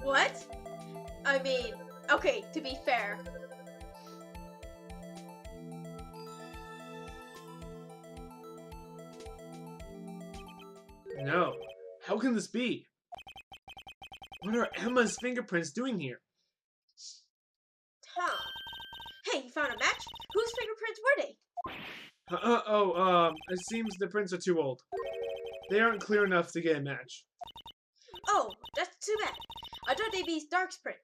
What? I mean, okay, to be fair. No. How can this be? What are Emma's fingerprints doing here? Huh. Hey, you found a match? Whose fingerprints were they? It seems the prints are too old. They aren't clear enough to get a match. Oh, that's too bad. I thought they'd be Dark's print.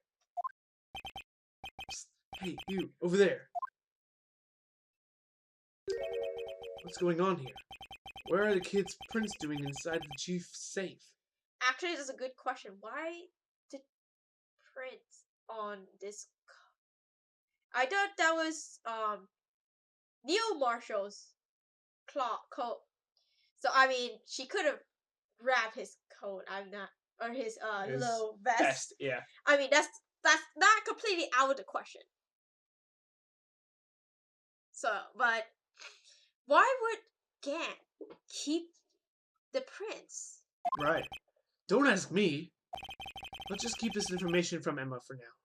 Psst. Hey, you, over there. What's going on here? Where are the kids' prints doing inside the chief's safe? Actually, that's a good question. Why did prints on this? I thought that was Neil Marshall's coat. So I mean, she could have grabbed his coat. I'm not, or his His little vest. Best, yeah. I mean, that's not completely out of the question. So, but why would Gant keep the prints? Right. Don't ask me. Let's just keep this information from Emma for now.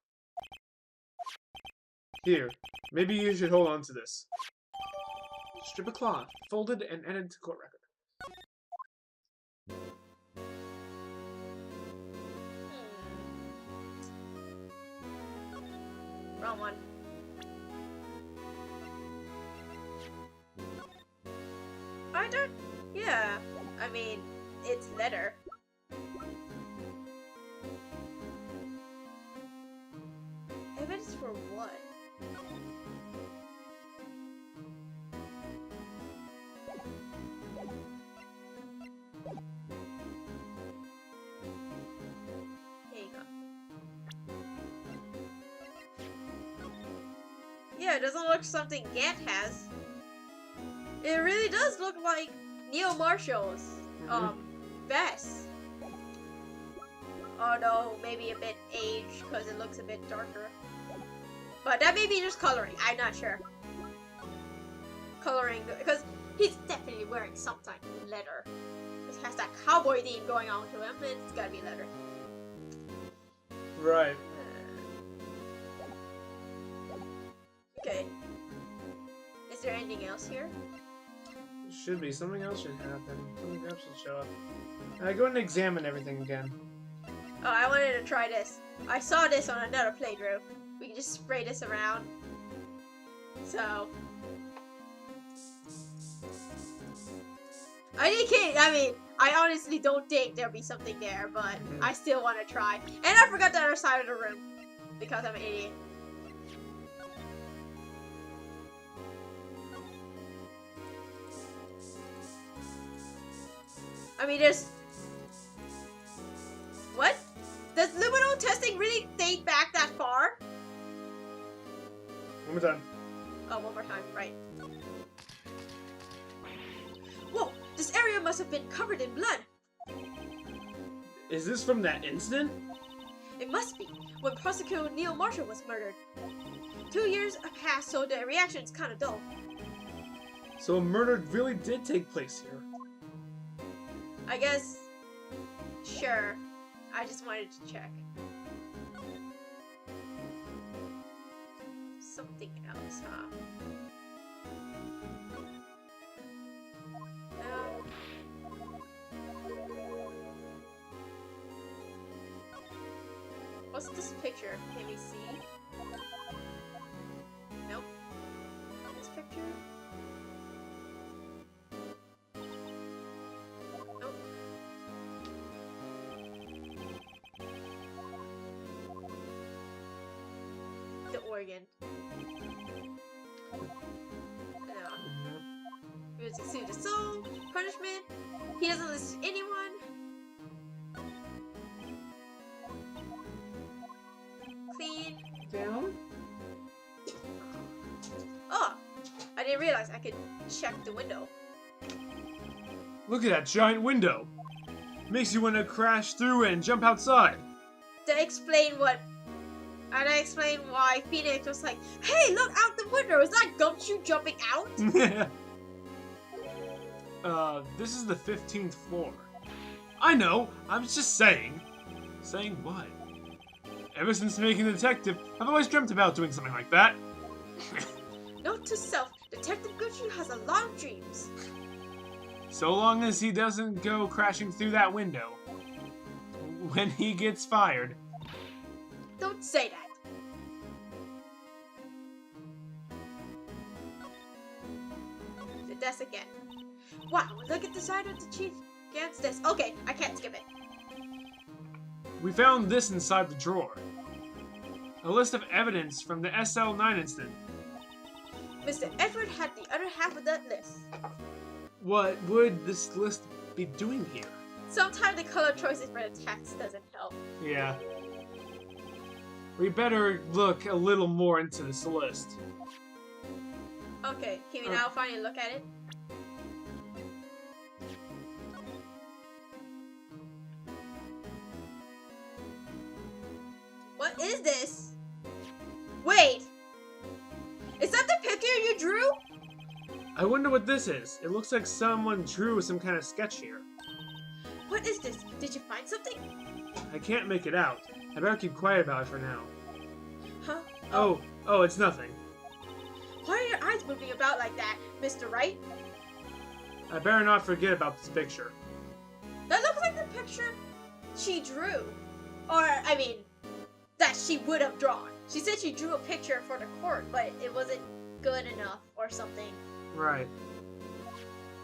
Here, maybe you should hold on to this. Strip of cloth, folded and added to court record. Wrong one. I don't. Yeah. I mean, it's letter. Evidence for what? Here you go. Yeah, it doesn't look something Gant has. It really does look like Neil Marshall's vest. Although maybe a bit aged because it looks a bit darker. But that may be just coloring. I'm not sure. Coloring because he's definitely wearing some type of leather. It has that cowboy theme going on to him. It's gotta be leather. Right. Okay. Is there anything else here? Should be. Something else should happen. Something else should show up. Go ahead and examine everything again. Oh, I wanted to try this. I saw this on another playthrough. We can just spray this around. So. I mean, I honestly don't think there'll be something there, but I still want to try. And I forgot the other side of the room. Because I'm an idiot. I mean, there's... What? Does luminol testing really date back that far? One more time. Oh, one more time, right. Whoa, this area must have been covered in blood. Is this from that incident? It must be, when Prosecutor Neil Marshall was murdered. 2 years have passed, so the reaction's kind of dull. So a murder really did take place here. I guess... Sure. I just wanted to check. Something else, huh? What's this picture? Can we see? Nope. This picture? Nope. The organ. No. He was exceeded the soul, punishment. He doesn't listen to anyone. Clean. Down? Oh! I didn't realize I could check the window. Look at that giant window. Makes you want to crash through it and jump outside. To explain what... And I explained why Phoenix was like, hey, look out the window! Is that Gumshoe jumping out? This is the 15th floor. I know, I was just saying. Saying what? Ever since making the detective, I've always dreamt about doing something like that. Note to self, Detective Gucci has a lot of dreams. So long as he doesn't go crashing through that window. When he gets fired. Don't say that. The desk again. Wow, look at the side of the Chief Gant's desk. Okay, I can't skip it. We found this inside the drawer. A list of evidence from the SL9 incident. Mr. Edward had the other half of that list. What would this list be doing here? Sometimes the color choices for the text doesn't help. Yeah. We better look a little more into this list. Okay, can we now finally look at it? What is this? Wait! Is that the picture you drew? I wonder what this is. It looks like someone drew some kind of sketch here. What is this? Did you find something? I can't make it out. I better keep quiet about it for now. Huh? Oh, it's nothing. Why are your eyes moving about like that, Mr. Wright? I better not forget about this picture. That looks like the picture she drew. Or, I mean, that she would have drawn. She said she drew a picture for the court, but it wasn't good enough or something. Right.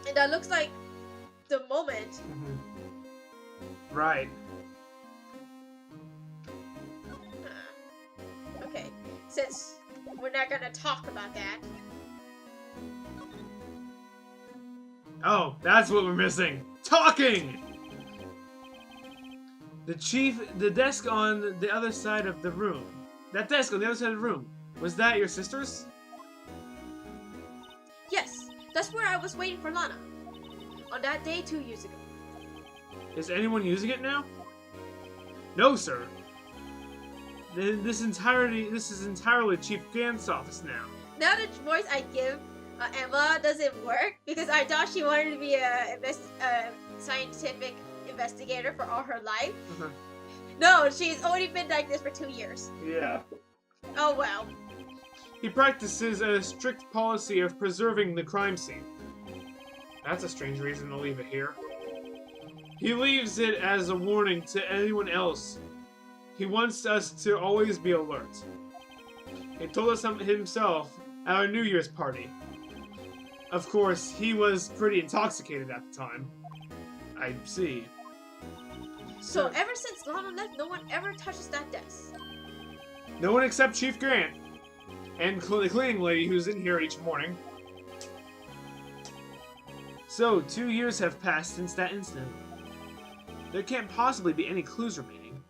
And that looks like the moment. Mm-hmm. Right. Okay, since we're not gonna talk about that. Oh, that's what we're missing. Talking! The desk on the other side of the room. That desk on the other side of the room. Was that your sister's? Yes, that's where I was waiting for Lana. On that day 2 years ago. Is anyone using it now? No, sir. This is entirely Chief Gant's office now. Now the voice I give Emma doesn't work because I thought she wanted to be a scientific investigator for all her life. No, she's only been like this for 2 years. Yeah. Oh well. He practices a strict policy of preserving the crime scene. That's a strange reason to leave it here. He leaves it as a warning to anyone else. He wants us to always be alert. He told us himself at our New Year's party. Of course, he was pretty intoxicated at the time. I see. So ever since Lana left, no one ever touches that desk. No one except Chief Grant. And the cleaning lady who's in here each morning. So, 2 years have passed since that incident. There can't possibly be any clues remaining.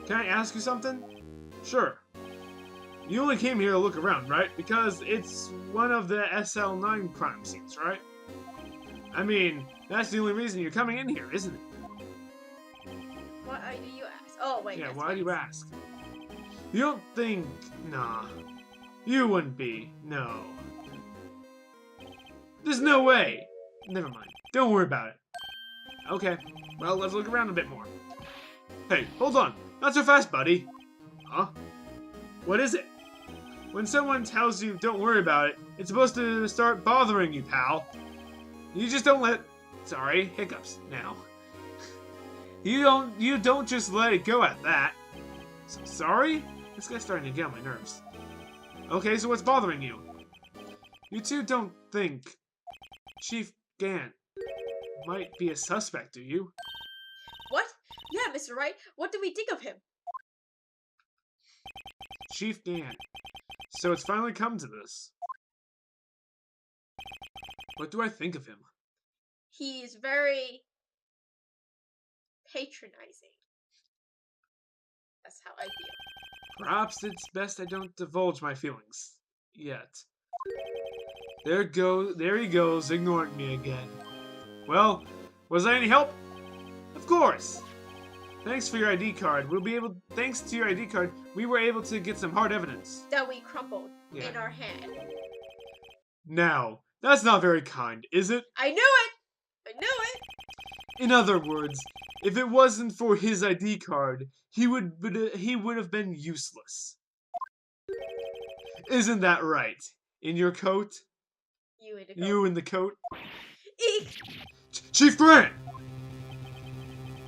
Can I ask you something? Sure. You only came here to look around, right? Because it's one of the SL9 crime scenes, right? I mean, that's the only reason you're coming in here, isn't it? What do you ask? Oh, wait. Yeah, why do you ask? You don't think... Nah. You wouldn't be. No. There's no way! Never mind. Don't worry about it. Okay. Well, let's look around a bit more. Hey, hold on. Not so fast, buddy. Huh? What is it? When someone tells you don't worry about it, it's supposed to start bothering you, pal. You just don't let... Sorry, hiccups now. You don't just let it go at that. Sorry? This guy's starting to get on my nerves. Okay, so what's bothering you? You two don't think Chief Gant might be a suspect, do you? What? Yeah, Mr. Wright. What do we think of him? Chief Gant. So it's finally come to this. What do I think of him? He's very patronizing. That's how I feel. Perhaps it's best I don't divulge my feelings. Yet. There he goes, ignoring me again. Well, was I any help? Of course! Thanks for your ID card. Thanks to your ID card, we were able to get some hard evidence. That we crumpled in our hand. Now, that's not very kind, is it? I knew it! I knew it! In other words, If it wasn't for his ID card, he would have been useless. Isn't that right? In your coat? You in the coat. You in the coat? Eek! Chief Grant!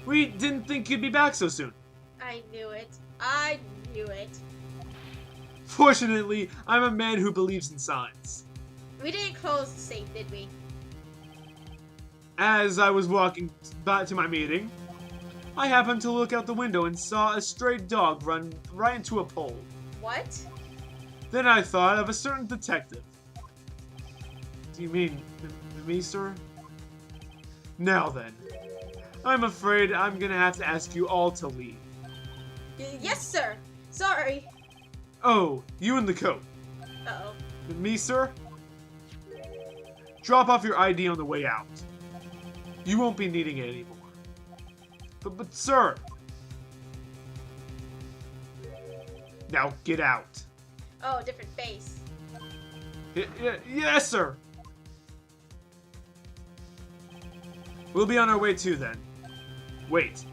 We didn't think you'd be back so soon. I knew it. I knew it. Fortunately, I'm a man who believes in signs. We didn't close the safe, did we? As I was walking back to my meeting, I happened to look out the window and saw a stray dog run right into a pole. What? Then I thought of a certain detective. Do you mean me, sir? Now then, I'm afraid I'm gonna have to ask you all to leave. Yes, sir. Sorry. Oh, you in the coat. Uh-oh. Me, sir? Drop off your ID on the way out. You won't be needing it anymore. But sir! Now get out. Oh, different face. Yes, sir! We'll be on our way too, then. Wait.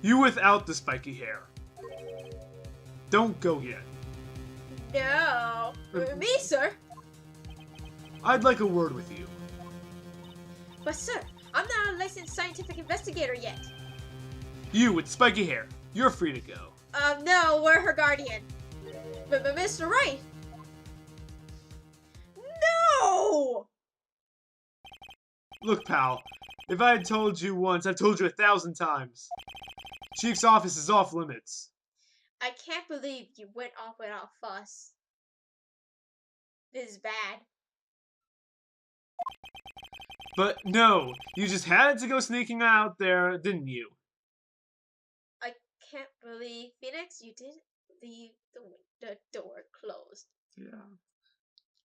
You without the spiky hair. Don't go yet. No. Me, sir? I'd like a word with you. But sir, I'm not a licensed scientific investigator yet. You with spiky hair. You're free to go. No, we're her guardian. But Mr. Wright. No! Look, pal. If I had told you once, I've told you 1,000 times. Chief's office is off limits. I can't believe you went off without fuss. This is bad. But no, you just had to go sneaking out there, didn't you? I can't believe, Phoenix, you didn't leave the door closed. Yeah.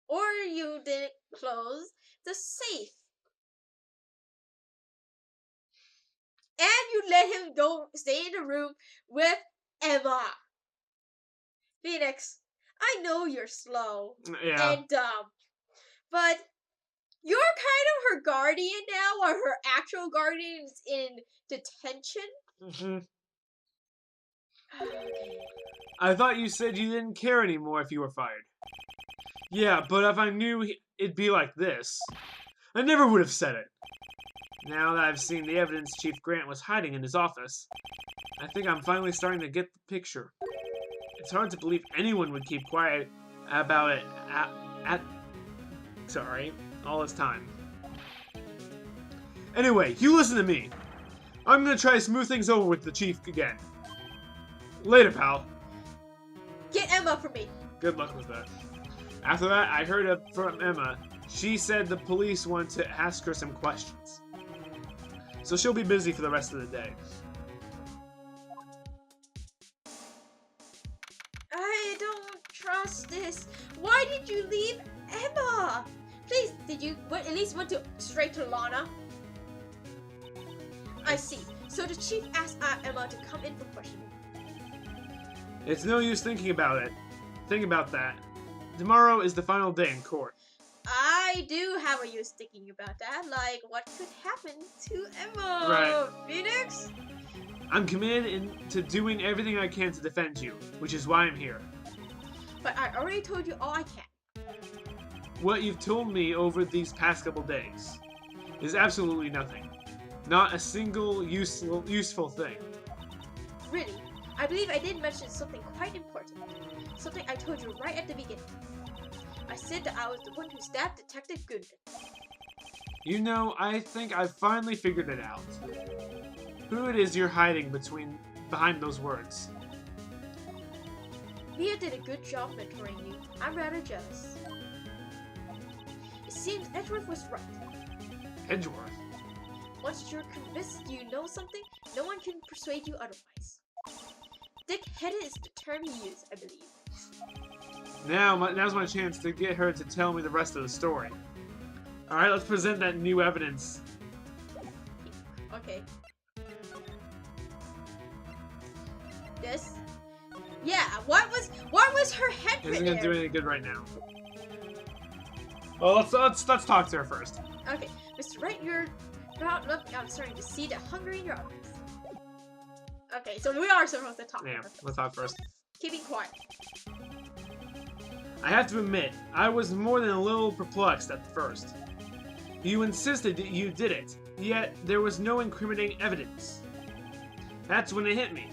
Or you didn't close the safe. And you let him go stay in the room with Emma. Phoenix, I know you're slow Yeah. and dumb, but you're kind of her guardian now, while her actual guardian is in detention. Mm-hmm. I thought you said you didn't care anymore if you were fired. Yeah, but if I knew it'd be like this, I never would have said it. Now that I've seen the evidence Chief Grant was hiding in his office, I think I'm finally starting to get the picture. It's hard to believe anyone would keep quiet about it all this time. Anyway, you listen to me. I'm gonna try to smooth things over with the Chief again. Later, pal. Get Emma for me. Good luck with that. After that, I heard from Emma. She said the police want to ask her some questions. So she'll be busy for the rest of the day. I don't trust this. Why did you leave Emma? Please, did you at least went to straight to Lana? I see. So the chief asked Emma to come in for questioning. It's no use thinking about it. Think about that. Tomorrow is the final day in court. I do have a use thinking about that. Like, what could happen to Emma? Right. Phoenix? I'm committed to doing everything I can to defend you, which is why I'm here. But I already told you all I can. What you've told me over these past couple days is absolutely nothing. Not a single useful thing. Really, I believe I did mention something quite important. Something I told you right at the beginning. I said that I was the one who stabbed Detective Goodman. You know, I think I've finally figured it out. Who it is you're hiding behind those words. Mia did a good job mentoring you. I'm rather jealous. It seems Edgeworth was right. Edgeworth? Once you're convinced you know something, no one can persuade you otherwise. Thick-headed is the term he used, I believe. Now's my chance to get her to tell me the rest of the story. Alright, let's present that new evidence. Okay. This? Yeah, what was her head Isn't there? gonna do any good right now. Well, let's talk to her first. Okay, Mr. Wright, I'm starting to see the hunger in your eyes. Okay, so we are supposed to talk. Yeah, let's talk first. Keeping quiet. I have to admit, I was more than a little perplexed at first. You insisted that you did it, yet there was no incriminating evidence. That's when it hit me.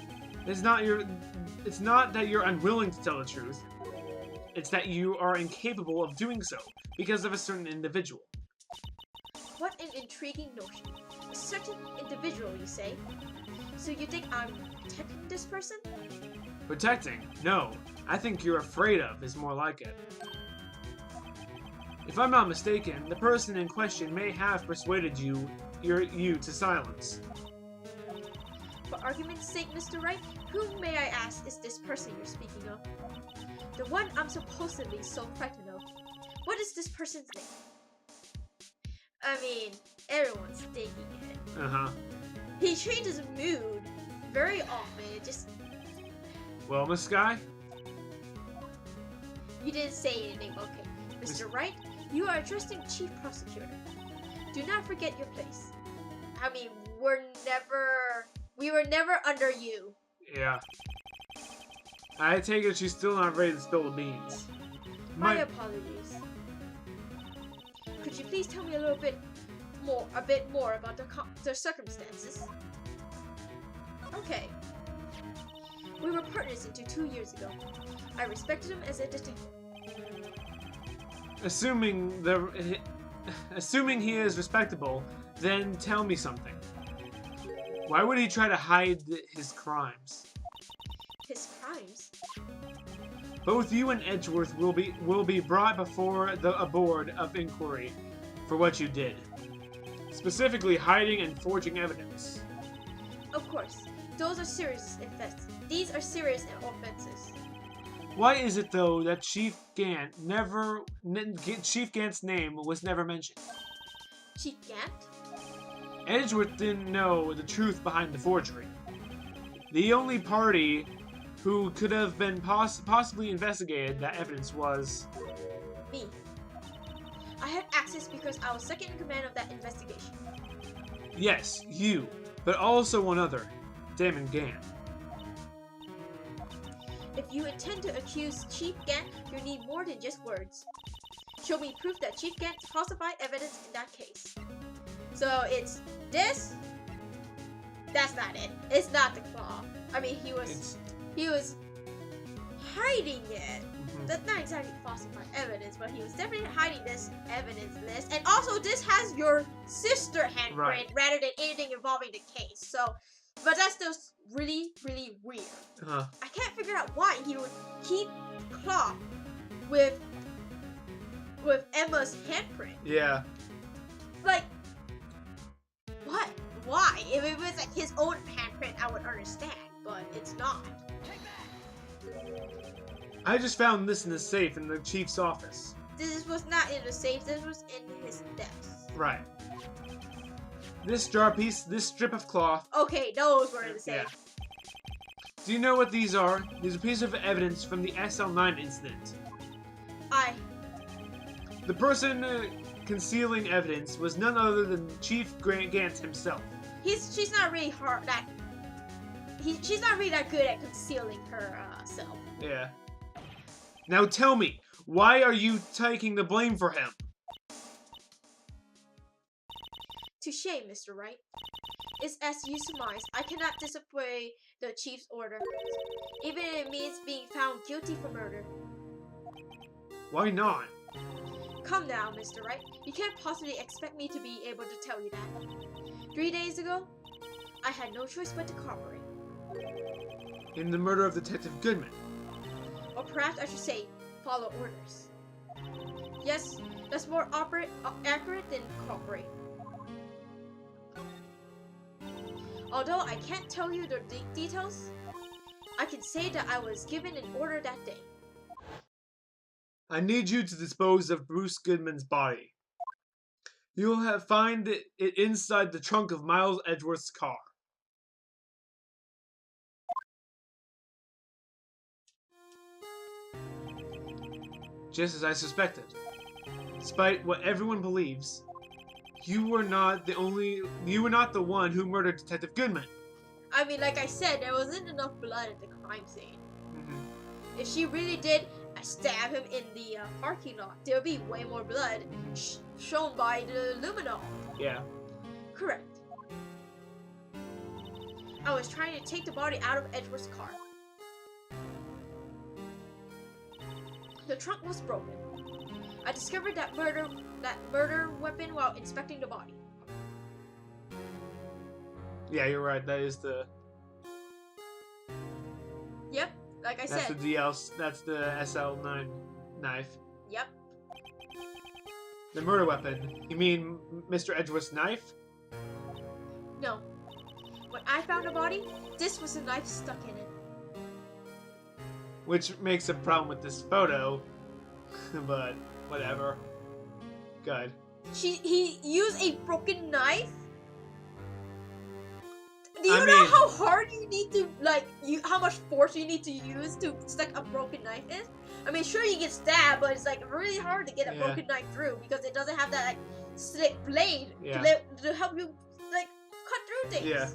It's not that you're unwilling to tell the truth. It's that you are incapable of doing so because of a certain individual. What an intriguing notion. A certain individual, you say? So you think I'm protecting this person? Protecting? No. I think you're afraid of is more like it. If I'm not mistaken, the person in question may have persuaded you to silence. For argument's sake, Mr. Wright, who, may I ask, is this person you're speaking of? The one I'm supposedly so frightened of. What is this person's name? I mean, everyone's thinking it. Uh-huh. He changes mood very often. It just... Well, Miss Sky? You didn't say anything, okay. Mr. Wright, you are addressing Chief Prosecutor. Do not forget your place. I mean, we were never under you. Yeah. I take it she's still not ready to spill the beans. My apologies. Could you please tell me a bit more about the circumstances? Okay. We were partners until 2 years ago. I respected him as a detective. Assuming he is respectable, then tell me something. Why would he try to hide his crimes? His crimes? Both you and Edgeworth will be brought before a board of inquiry for what you did. Specifically, hiding and forging evidence. Of course, those are serious offenses. These are serious offenses. Why is it though that Chief Gant's name was never mentioned? Chief Gant? Edgeworth didn't know the truth behind the forgery. The only party who could have been possibly investigated that evidence was... me. I had access because I was second in command of that investigation. Yes, you, but also one other, Damon Gant. If you intend to accuse Chief Gant, you need more than just words. Show me proof that Chief Gant falsified evidence in that case. So it's this. That's not it. It's not the claw. I mean, he was hiding it. Mm-hmm. That's not exactly falsified evidence, but he was definitely hiding this evidence list. And also, this has your sister handprint rather than anything involving the case. So, but that's just really, really weird. Uh-huh. I can't figure out why he would keep Claw with Emma's handprint. Yeah. Like, what? Why? If it was like his own handprint, I would understand, but it's not. I just found this in the safe in the chief's office. This was not in the safe. This was in his desk. Right. This strip of cloth. Okay, those were in the safe. Yeah. Do you know what these are? These are pieces of evidence from the SL9 incident. The person concealing evidence was none other than Chief Gant himself. She's not really she's not really that good at concealing her self. Yeah. Now tell me, why are you taking the blame for him? Touche, Mr. Wright. It's as you surmise. I cannot disobey the chief's order, even if it means being found guilty for murder. Why not? Come now, Mr. Wright. You can't possibly expect me to be able to tell you that. 3 days ago, I had no choice but to cooperate. In the murder of Detective Goodman. Or perhaps I should say, follow orders. Yes, that's more accurate than cooperate. Although I can't tell you the details, I can say that I was given an order that day. I need you to dispose of Bruce Goodman's body. You'll find it inside the trunk of Miles Edgeworth's car. Just as I suspected. Despite what everyone believes, you were not the one who murdered Detective Goodman. I mean, like I said, there wasn't enough blood at the crime scene. Mm-hmm. If she really did stab him in the parking lot, there would be way more blood shown by the luminol. Yeah. Correct. I was trying to take the body out of Edward's car. The trunk was broken. I discovered that murder weapon while inspecting the body. Yeah, you're right. That is the. Yep, like I That's said. That's the SL9 knife. Yep. The murder weapon. You mean Mr. Edgeworth's knife? No. When I found the body, this was a knife stuck in it. Which makes a problem with this photo, but whatever. Good. He used a broken knife? Do you I know mean, how hard you need to, how much force you need to use to stick a broken knife in? I mean, sure you get stabbed, but it's, really hard to get a broken knife through because it doesn't have that, slick blade to help you, cut through things. Yeah.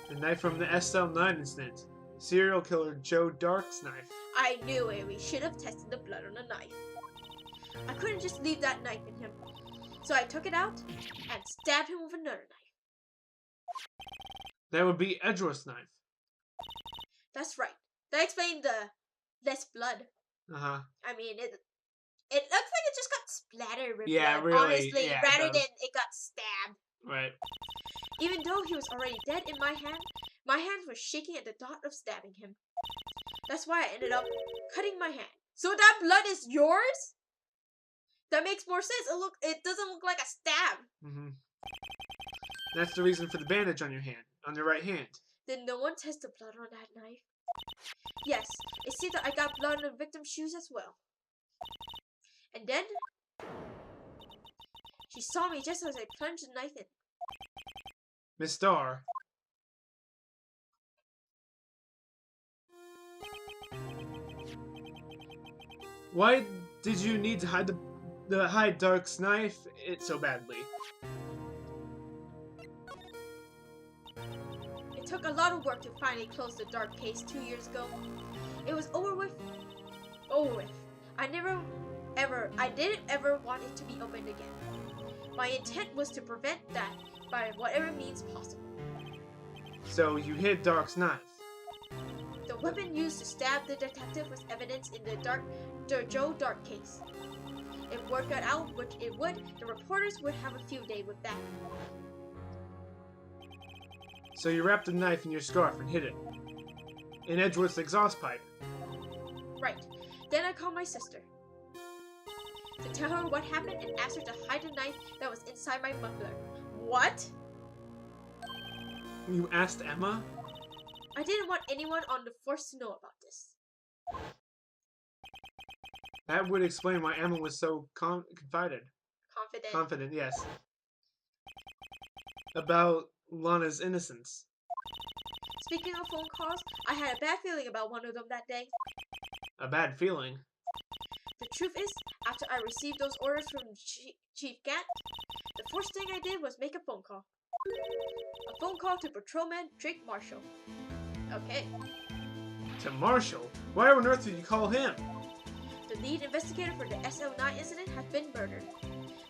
The knife from the SL9 incident. Serial killer Joe Dark's knife. I knew it. We should have tested the blood on the knife. I couldn't just leave that knife in him. So I took it out and stabbed him with another knife. That would be Edgeworth's knife. That's right. That explained the less blood. Uh-huh. I mean, it looks like it just got splattered with blood, really, honestly, rather than it got stabbed. Right. Even though he was already dead in my hands were shaking at the thought of stabbing him. That's why I ended up cutting my hand. So that blood is yours? That makes more sense. It doesn't look like a stab. Mm-hmm. That's the reason for the bandage on your hand, on your right hand. Did no one test the blood on that knife? Yes, it seems that I got blood on the victim's shoes as well. And then she saw me just as I plunged the knife in. Miss Starr. Why did you need to hide Dark's knife so badly? It took a lot of work to finally close the Dark case 2 years ago. It was over with. I didn't ever want it to be opened again. My intent was to prevent that by whatever means possible. So you hid Dark's knife. The weapon used to stab the detective was evidence in the Joe Dark case. If word got out, which it would, the reporters would have a field day with that. So you wrapped the knife in your scarf and hid it. In Edgeworth's exhaust pipe. Right. Then I called my sister to tell her what happened and asked her to hide the knife that was inside my muffler. What? You asked Emma? I didn't want anyone on the force to know about this. That would explain why Emma was so confident, yes. About Lana's innocence. Speaking of phone calls, I had a bad feeling about one of them that day. A bad feeling? The truth is, after I received those orders from Chief Gant, the first thing I did was make a phone call. A phone call to Patrolman Drake Marshall. Okay. To Marshall? Why on earth did you call him? The lead investigator for the SL9 incident has been murdered.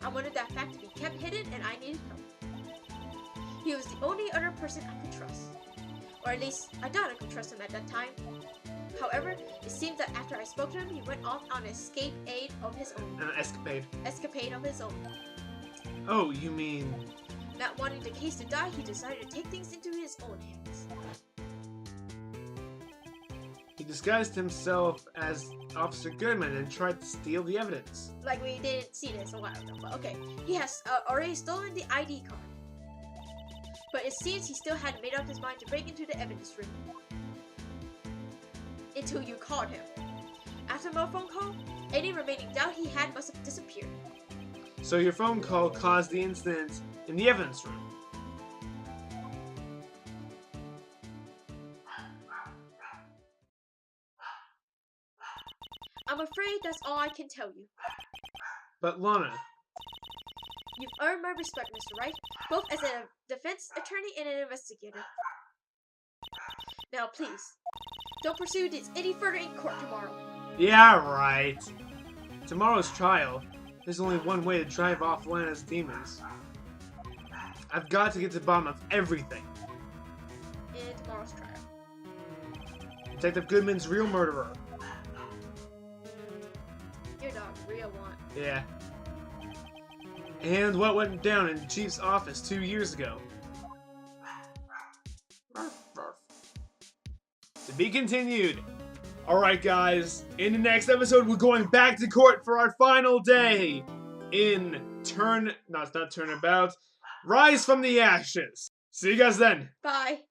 I wanted that fact to be kept hidden and I needed help. He was the only other person I could trust. Or at least, I thought I could trust him at that time. However, it seems that after I spoke to him, he went off on an escapade of his own. An escapade. Escapade of his own. Oh, you mean... Not wanting the case to die, he decided to take things into his own hands. He disguised himself as Officer Goodman and tried to steal the evidence. Like we didn't see this a while ago, but okay. He has already stolen the ID card. But it seems he still hadn't made up his mind to break into the evidence room. Until you called him. After my phone call, any remaining doubt he had must have disappeared. So your phone call caused the incident in the evidence room. I'm afraid that's all I can tell you. But Lana... You've earned my respect, Mr. Wright, both as a defense attorney and an investigator. Now, please, don't pursue this any further in court tomorrow. Yeah, right. Tomorrow's trial. There's only one way to drive off Lana's demons. I've got to get to the bottom of everything. In tomorrow's trial. Detective Goodman's real murderer. You're not a real one. Yeah. And what went down in the Chief's office 2 years ago. To be continued. Alright guys, in the next episode we're going back to court for our final day in Turnabout, Rise from the Ashes. See you guys then. Bye.